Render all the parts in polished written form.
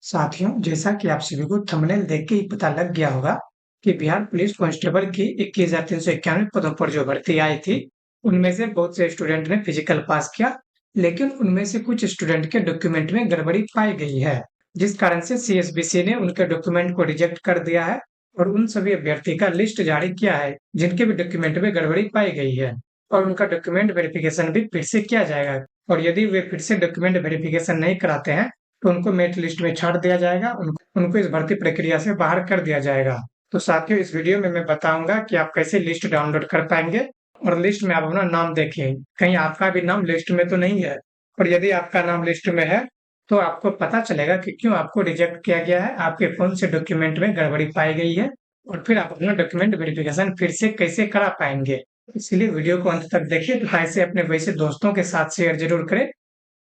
साथियों, जैसा कि आप सभी को थंबनेल देख के ही पता लग गया होगा कि बिहार पुलिस कांस्टेबल की 21,391 पदों पर जो भर्ती आई थी, उनमें से बहुत से स्टूडेंट ने फिजिकल पास किया, लेकिन उनमें से कुछ स्टूडेंट के डॉक्यूमेंट में गड़बड़ी पाई गई है, जिस कारण से सीएसबीसी ने उनके डॉक्यूमेंट को रिजेक्ट कर दिया है और उन सभी अभ्यर्थी का लिस्ट जारी किया है, जिनके भी डॉक्यूमेंट में गड़बड़ी पाई गई है और उनका डॉक्यूमेंट वेरिफिकेशन भी फिर से किया जाएगा। और यदि वे फिर से डॉक्यूमेंट वेरिफिकेशन नहीं कराते हैं तो उनको मेरिट लिस्ट में छांट दिया जाएगा, उनको इस भर्ती प्रक्रिया से बाहर कर दिया जाएगा। तो साथियों, इस वीडियो में मैं बताऊंगा कि आप कैसे लिस्ट डाउनलोड कर पाएंगे और लिस्ट में आप अपना नाम देखिए, कहीं आपका भी नाम लिस्ट में तो नहीं है। और यदि आपका नाम लिस्ट में है तो आपको पता चलेगा कि क्यों आपको रिजेक्ट किया गया है, आपके कौन से डॉक्यूमेंट में गड़बड़ी पाई गई है और फिर आप अपना डॉक्यूमेंट वेरिफिकेशन फिर से कैसे करा पाएंगे। इसलिए वीडियो को अंत तक देखिए तथा इसे अपने वैसे दोस्तों के साथ शेयर जरूर करें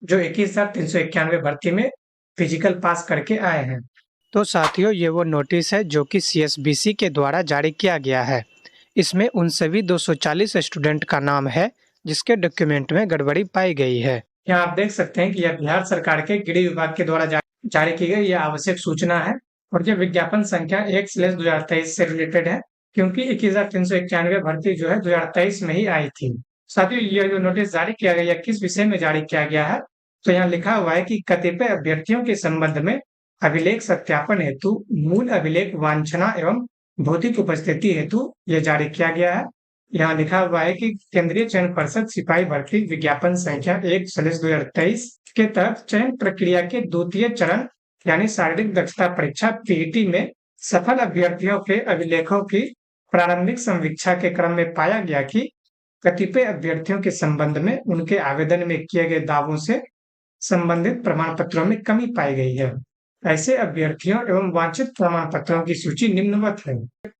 जो 21,391 भर्ती में फिजिकल पास करके आए हैं। तो साथियों, ये वो नोटिस है जो कि सीएसबीसी के द्वारा जारी किया गया है। इसमें उन सभी 240 स्टूडेंट का नाम है जिसके डॉक्यूमेंट में गड़बड़ी पाई गई है। यहाँ आप देख सकते हैं कि यह बिहार सरकार के गृह विभाग के द्वारा जारी की गई यह आवश्यक सूचना है और यह विज्ञापन संख्या 1/2023 से रिलेटेड है, क्योंकि 21,391 भर्ती जो है 2023 में ही आई थी। साथियों, यह जो नोटिस जारी किया गया किस विषय में जारी किया गया है, तो यहाँ लिखा हुआ है कि कतिपय अभ्यर्थियों के संबंध में अभिलेख सत्यापन हेतु मूल अभिलेख वांछना एवं भौतिक उपस्थिति हेतु यह जारी किया गया है। यहाँ लिखा हुआ है कि केंद्रीय चयन परिषद सिपाही भर्ती विज्ञापन संख्या 1/2023 के तहत चयन प्रक्रिया के द्वितीय चरण यानी शारीरिक दक्षता परीक्षा पीईटी में सफल अभ्यर्थियों के अभिलेखों की प्रारंभिक संवीक्षा के क्रम में पाया गया कि कतिपय अभ्यर्थियों के संबंध में उनके आवेदन में किए गए दावों से संबंधित प्रमाण पत्रों में कमी पाई गई है। ऐसे अभ्यर्थियों एवं वांछित प्रमाण पत्रों की सूची निम्नवत है।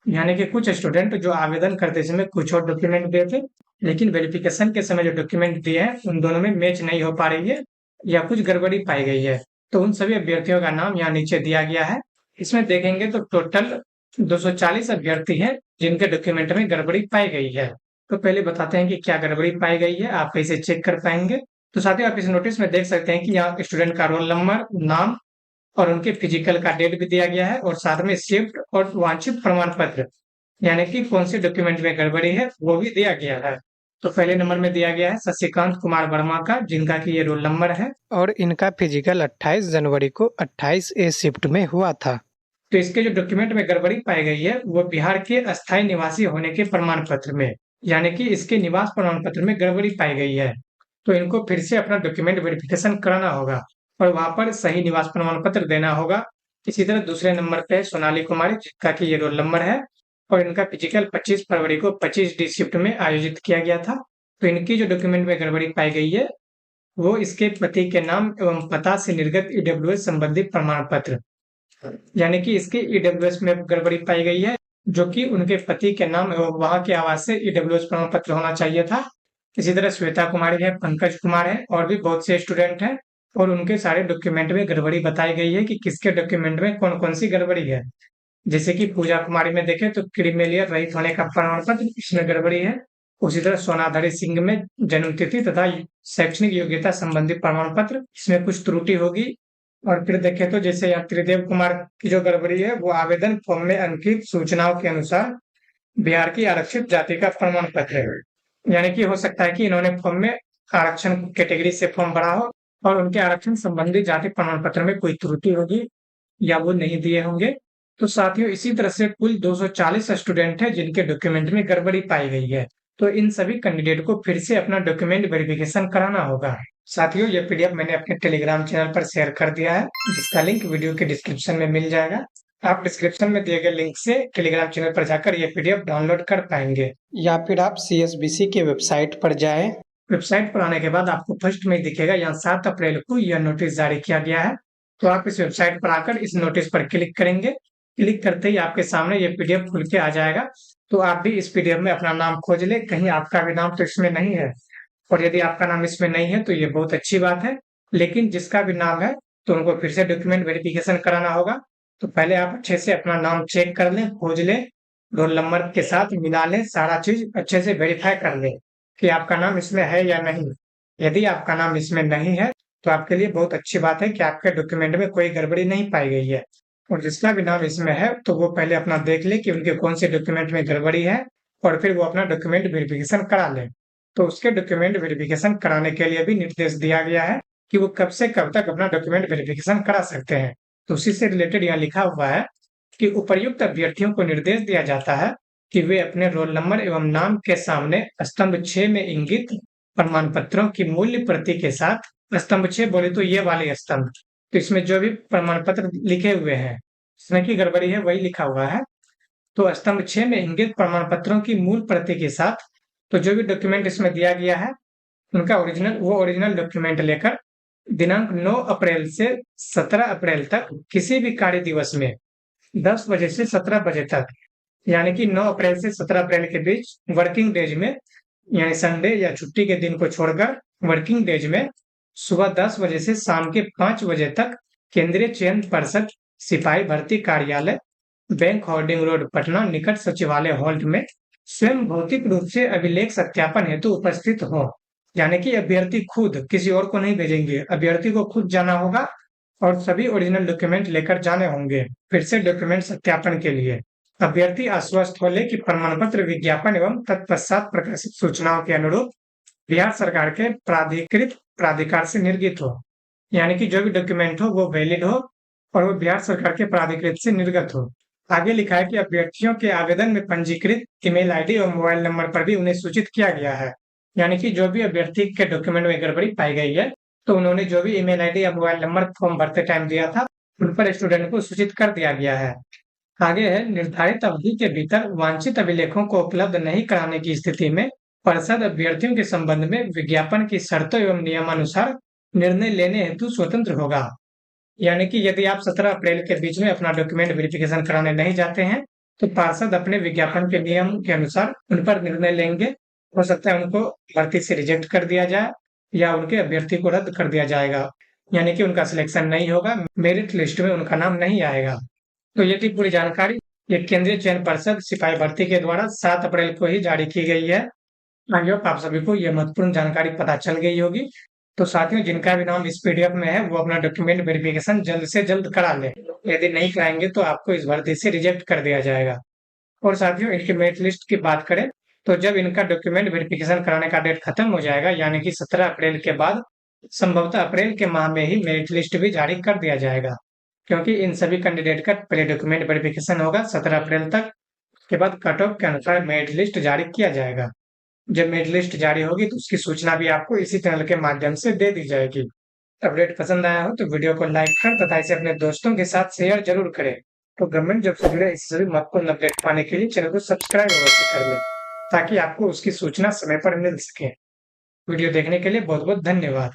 यानी कि कुछ स्टूडेंट जो आवेदन करते समय कुछ और डॉक्यूमेंट दिए थे, लेकिन वेरिफिकेशन के समय जो डॉक्यूमेंट दिए हैं उन दोनों में मैच नहीं हो पा रही है या कुछ गड़बड़ी पाई गई है, तो उन सभी अभ्यर्थियों का नाम यहाँ नीचे दिया गया है। इसमें देखेंगे तो टोटल 240 अभ्यर्थी हैं जिनके डॉक्यूमेंट में गड़बड़ी पाई गई है। तो पहले बताते हैं कि क्या गड़बड़ी पाई गई है, आप कैसे चेक कर पाएंगे। तो साथियों, आप इस नोटिस में देख सकते हैं कि यहाँ स्टूडेंट का रोल नंबर, नाम और उनके फिजिकल का डेट भी दिया गया है और साथ में शिफ्ट और वांछित प्रमाण पत्र यानी कि कौन से डॉक्यूमेंट में गड़बड़ी है वो भी दिया गया है। तो पहले नंबर में दिया गया है शशिकांत कुमार वर्मा का, जिनका कि ये रोल नंबर है और इनका फिजिकल 28 जनवरी को 28A शिफ्ट में हुआ था। तो इसके जो डॉक्यूमेंट में गड़बड़ी पाई गई है वो बिहार के अस्थायी निवासी होने के प्रमाण पत्र में, यानी कि इसके निवास प्रमाण पत्र में गड़बड़ी पाई गई है। तो इनको फिर से अपना डॉक्यूमेंट वेरिफिकेशन कराना होगा और वहां पर सही निवास प्रमाण पत्र देना होगा। इसी तरह दूसरे नंबर पे है सोनाली कुमारी, जिनका कि ये रोल नंबर है और इनका फिजिकल 25 फरवरी को 25D शिफ्ट में आयोजित किया गया था। तो इनकी जो डॉक्यूमेंट में गड़बड़ी पाई गई है वो इसके पति के नाम एवं पता से निर्गत ईडब्ल्यूएस संबंधी प्रमाण पत्र, यानी कि इसके ईडब्ल्यूएस में गड़बड़ी पाई गई है, जो कि उनके पति के नाम एवं वहां के आवास से ईडब्ल्यूएस प्रमाण पत्र होना चाहिए था। इसी तरह श्वेता कुमारी है, पंकज कुमार है और भी बहुत से स्टूडेंट हैं और उनके सारे डॉक्यूमेंट में गड़बड़ी बताई गई है कि किसके डॉक्यूमेंट में कौन कौन सी गड़बड़ी है। जैसे कि पूजा कुमारी में देखें तो क्रिमिलियर रहित होने का प्रमाण पत्र, इसमें गड़बड़ी है। उसी तरह सोनाधरी सिंह में जन्म तिथि तथा शैक्षणिक योग्यता संबंधी प्रमाण पत्र, इसमें कुछ त्रुटि होगी। और फिर देखें तो जैसे यहाँ त्रिदेव कुमार की जो गड़बड़ी है वो आवेदन फॉर्म में अंकित सूचनाओं के अनुसार बिहार की आरक्षित जाति का प्रमाण पत्र है, यानी कि हो सकता है कि इन्होंने फॉर्म में आरक्षण कैटेगरी से फॉर्म भरा हो और उनके आरक्षण संबंधी जाति प्रमाण पत्र में कोई त्रुटि होगी या वो नहीं दिए होंगे। तो साथियों, इसी तरह से कुल 240 स्टूडेंट हैं जिनके डॉक्यूमेंट में गड़बड़ी पाई गई है। तो इन सभी कैंडिडेट को फिर से अपना डॉक्यूमेंट वेरिफिकेशन कराना होगा। साथियों, ये पीडीएफ मैंने अपने टेलीग्राम चैनल पर शेयर कर दिया है, जिसका लिंक वीडियो के डिस्क्रिप्शन में मिल जाएगा। आप डिस्क्रिप्शन में दिए गए लिंक से टेलीग्राम चैनल पर जाकर ये पीडीएफ डाउनलोड कर पाएंगे, या फिर आप सीएसबीसी के वेबसाइट पर जाएं। वेबसाइट पर आने के बाद आपको फर्स्ट में दिखेगा यहाँ 7 अप्रैल को यह नोटिस जारी किया गया है। तो आप इस वेबसाइट पर आकर इस नोटिस पर क्लिक करेंगे। क्लिक करते ही आपके सामने ये पीडीएफ खुल के आ जाएगा। तो आप भी इस पीडीएफ में अपना नाम खोज ले, कहीं आपका भी नाम तो इसमें नहीं है। और यदि आपका नाम इसमें नहीं है तो ये बहुत अच्छी बात है, लेकिन जिसका भी नाम है तो उनको फिर से डॉक्यूमेंट वेरिफिकेशन कराना होगा। तो पहले आप अच्छे से अपना नाम चेक कर लें, खोज लें, रोल नंबर के साथ मिला लें, सारा चीज अच्छे से वेरीफाई कर लें कि आपका नाम इसमें है या नहीं। यदि आपका नाम इसमें नहीं है तो आपके लिए बहुत अच्छी बात है कि आपके डॉक्यूमेंट में कोई गड़बड़ी नहीं पाई गई है। और जिसका भी नाम इसमें है तो वो पहले अपना देख ले कि उनके कौन से डॉक्यूमेंट में गड़बड़ी है और फिर वो अपना डॉक्यूमेंट वेरिफिकेशन करा ले। तो उसके डॉक्यूमेंट वेरिफिकेशन कराने के लिए भी निर्देश दिया गया है कि वो कब से कब तक अपना डॉक्यूमेंट वेरिफिकेशन करा सकते हैं। तो उसी से रिलेटेड यहाँ लिखा हुआ है कि उपर्युक्त अभ्यर्थियों को निर्देश दिया जाता है कि वे अपने रोल नंबर एवं नाम के सामने स्तंभ 6 में इंगित प्रमाण पत्रों की मूल्य प्रति के साथ, स्तंभ 6 बोले तो ये वाले स्तंभ, तो इसमें जो भी प्रमाण पत्र लिखे हुए हैं, इसमें की गड़बड़ी है वही लिखा हुआ है। तो स्तंभ 6 में इंगित प्रमाण पत्रों की मूल प्रति के साथ, तो जो भी डॉक्यूमेंट इसमें दिया गया है उनका ओरिजिनल डॉक्यूमेंट लेकर दिनांक 9 अप्रैल से 17 अप्रैल तक किसी भी कार्य दिवस में 10 बजे से 17 बजे तक, यानी कि 9 अप्रैल से 17 अप्रैल के बीच वर्किंग डेज में, यानी संडे या छुट्टी के दिन को छोड़कर वर्किंग डेज में सुबह 10 बजे से शाम के 5 बजे तक केंद्रीय चयन पर्षद सिपाही भर्ती कार्यालय, बैंक होर्डिंग रोड, पटना निकट सचिवालय हॉल्ट में स्वयं भौतिक रूप से अभिलेख सत्यापन हेतु उपस्थित हो। यानी कि अभ्यर्थी खुद, किसी और को नहीं भेजेंगे, अभ्यर्थी को खुद जाना होगा और सभी ओरिजिनल डॉक्यूमेंट लेकर जाने होंगे फिर से डॉक्यूमेंट सत्यापन के लिए। अभ्यर्थी आश्वस्त हो ले कि प्रमाण पत्र, विज्ञापन एवं तत्पश्चात प्रकाशित सूचनाओं के अनुरूप बिहार सरकार के प्राधिकृत प्राधिकार से निर्गत हो। यानी कि जो भी डॉक्यूमेंट हो वो वैलिड हो और वो बिहार सरकार के प्राधिकृत से निर्गत हो। आगे लिखा है कि अभ्यर्थियों के आवेदन में पंजीकृत ईमेल आईडी और मोबाइल नंबर पर भी उन्हें सूचित किया गया है। यानी कि जो भी अभ्यर्थी के डॉक्यूमेंट में गड़बड़ी पाई गई है तो उन्होंने जो भी ईमेल आईडी या मोबाइल नंबर फॉर्म भरते टाइम दिया था उन पर स्टूडेंट को सूचित कर दिया गया है। आगे है, निर्धारित अवधि के भीतर वांछित अभिलेखों को उपलब्ध नहीं कराने की स्थिति में परिषद अभ्यर्थियों के संबंध में विज्ञापन की शर्तों एवं नियमानुसार निर्णय लेने हेतु स्वतंत्र होगा। यानी कि यदि आप 17 अप्रैल के बीच में अपना डॉक्यूमेंट वेरिफिकेशन कराने नहीं जाते हैं तो पार्षद अपने विज्ञापन के नियम के अनुसार उन पर निर्णय लेंगे। हो सकता है उनको भर्ती से रिजेक्ट कर दिया जाए या उनके अभ्यर्थी को रद्द कर दिया जाएगा, यानी कि उनका सिलेक्शन नहीं होगा, मेरिट लिस्ट में उनका नाम नहीं आएगा। तो ये थी पूरी जानकारी। ये केंद्रीय चयन पर्षद सिपाही भर्ती के द्वारा 7 अप्रैल को ही जारी की गई है। आई होप आप सभी को ये महत्वपूर्ण जानकारी पता चल गई होगी। तो साथियों, जिनका भी नाम इस पीडीएफ में है वो अपना डॉक्यूमेंट वेरिफिकेशन जल्द से जल्द करा लें। यदि नहीं कराएंगे तो आपको इस भर्ती से रिजेक्ट कर दिया जाएगा। और साथियों, इनकी मेरिट लिस्ट की बात करें तो जब इनका डॉक्यूमेंट वेरिफिकेशन कराने का डेट खत्म हो जाएगा, यानी कि 17 अप्रैल के बाद, संभवतः अप्रैल के माह में ही मेरिट लिस्ट भी जारी कर दिया जाएगा, क्योंकि इन सभी कैंडिडेट का पहले डॉक्यूमेंट वेरिफिकेशन होगा 17 अप्रैल तक। उसके बाद कट ऑफ के अनुसार मेरिट लिस्ट जारी किया जाएगा। जब मेरिट लिस्ट जारी होगी तो उसकी सूचना भी आपको इसी चैनल के माध्यम से दे दी जाएगी। अपडेट पसंद आया हो तो वीडियो को लाइक कर तथा इसे अपने दोस्तों के साथ शेयर जरूर करें। तो गवर्नमेंट जॉब से जुड़े इस सभी महत्वपूर्ण अपडेट पाने के लिए चैनल को सब्सक्राइब अवश्य कर लें ताकि आपको उसकी सूचना समय पर मिल सके। वीडियो देखने के लिए बहुत बहुत धन्यवाद।